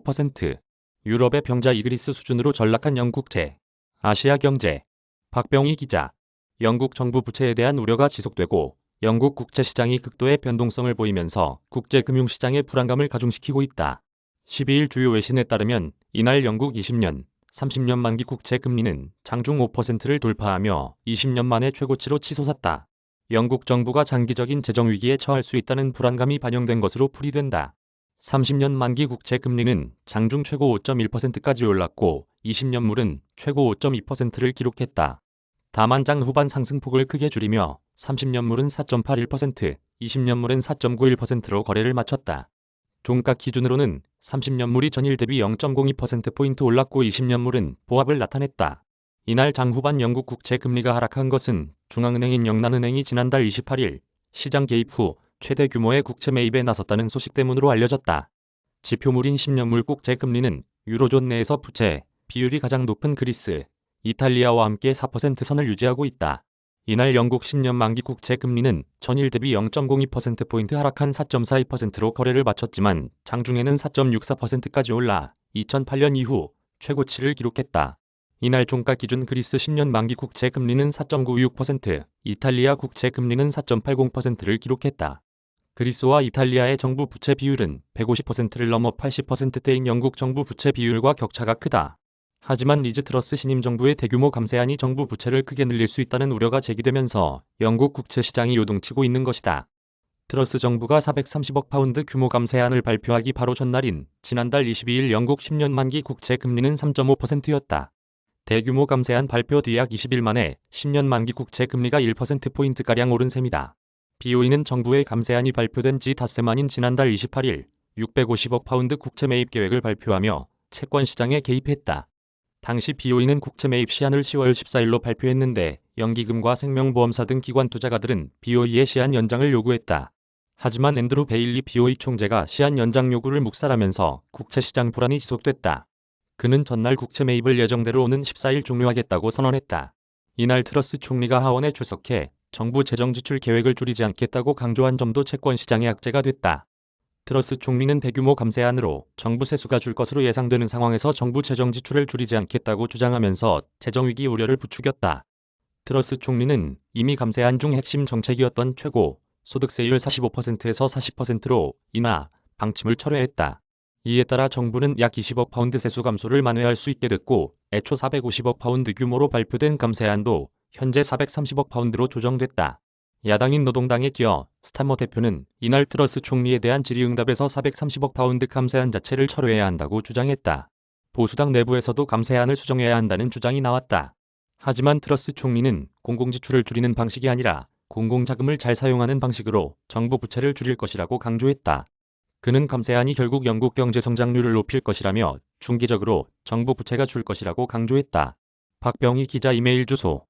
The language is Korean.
3.5%, 유럽의 병자 이그리스 수준으로 전락한 영국채. 아시아경제. 박병희 기자. 영국 정부 부채에 대한 우려가 지속되고 영국 국채 시장이 극도의 변동성을 보이면서 국제 금융시장의 불안감을 가중시키고 있다. 12일 주요 외신에 따르면 이날 영국 20년, 30년 만기 국채 금리는 장중 5%를 돌파하며 20년 만에 최고치로 치솟았다. 영국 정부가 장기적인 재정 위기에 처할 수 있다는 불안감이 반영된 것으로 풀이된다. 30년 만기 국채 금리는 장중 최고 5.1%까지 올랐고 20년물은 최고 5.2%를 기록했다. 다만 장 후반 상승폭을 크게 줄이며 30년물은 4.81%, 20년물은 4.91%로 거래를 마쳤다. 종가 기준으로는 30년물이 전일 대비 0.02%포인트 올랐고 20년물은 보합을 나타냈다. 이날 장 후반 영국 국채 금리가 하락한 것은 중앙은행인 영란은행이 지난달 28일 시장 개입 후 최대 규모의 국채 매입에 나섰다는 소식 때문으로 알려졌다. 지표물인 10년물 국채 금리는 유로존 내에서 부채 비율이 가장 높은 그리스, 이탈리아와 함께 4% 선을 유지하고 있다. 이날 영국 10년 만기 국채 금리는 전일 대비 0.02%포인트 하락한 4.42%로 거래를 마쳤지만 장중에는 4.64%까지 올라 2008년 이후 최고치를 기록했다. 이날 종가 기준 그리스 10년 만기 국채 금리는 4.96%, 이탈리아 국채 금리는 4.80%를 기록했다. 그리스와 이탈리아의 정부 부채 비율은 150%를 넘어 80%대인 영국 정부 부채 비율과 격차가 크다. 하지만 리즈 트러스 신임 정부의 대규모 감세안이 정부 부채를 크게 늘릴 수 있다는 우려가 제기되면서 영국 국채 시장이 요동치고 있는 것이다. 트러스 정부가 430억 파운드 규모 감세안을 발표하기 바로 전날인 지난달 22일 영국 10년 만기 국채 금리는 3.5%였다. 대규모 감세안 발표 뒤 약 20일 만에 10년 만기 국채 금리가 1%포인트가량 오른 셈이다. BOE는 정부의 감세안이 발표된 지 닷새 만인 지난달 28일 650억 파운드 국채 매입 계획을 발표하며 채권 시장에 개입했다. 당시 BOE는 국채 매입 시한을 10월 14일로 발표했는데 연기금과 생명보험사 등 기관 투자가들은 BOE의 시한 연장을 요구했다. 하지만 앤드루 베일리 BOE 총재가 시한 연장 요구를 묵살하면서 국채 시장 불안이 지속됐다. 그는 전날 국채 매입을 예정대로 오는 14일 종료하겠다고 선언했다. 이날 트러스 총리가 하원에 출석해 정부 재정 지출 계획을 줄이지 않겠다고 강조한 점도 채권 시장의 악재가 됐다. 트러스 총리는 대규모 감세안으로 정부 세수가 줄 것으로 예상되는 상황에서 정부 재정 지출을 줄이지 않겠다고 주장하면서 재정위기 우려를 부추겼다. 트러스 총리는 이미 감세안 중 핵심 정책이었던 최고 소득세율 45%에서 40%로 인하 방침을 철회했다. 이에 따라 정부는 약 20억 파운드 세수 감소를 만회할 수 있게 됐고 애초 450억 파운드 규모로 발표된 감세안도 현재 430억 파운드로 조정됐다. 야당인 노동당의 기어 스타머 대표는 이날 트러스 총리에 대한 질의응답에서 430억 파운드 감세안 자체를 철회해야 한다고 주장했다. 보수당 내부에서도 감세안을 수정해야 한다는 주장이 나왔다. 하지만 트러스 총리는 공공지출을 줄이는 방식이 아니라 공공자금을 잘 사용하는 방식으로 정부 부채를 줄일 것이라고 강조했다. 그는 감세안이 결국 영국 경제 성장률을 높일 것이라며 중기적으로 정부 부채가 줄 것이라고 강조했다. 박병희 기자 이메일 주소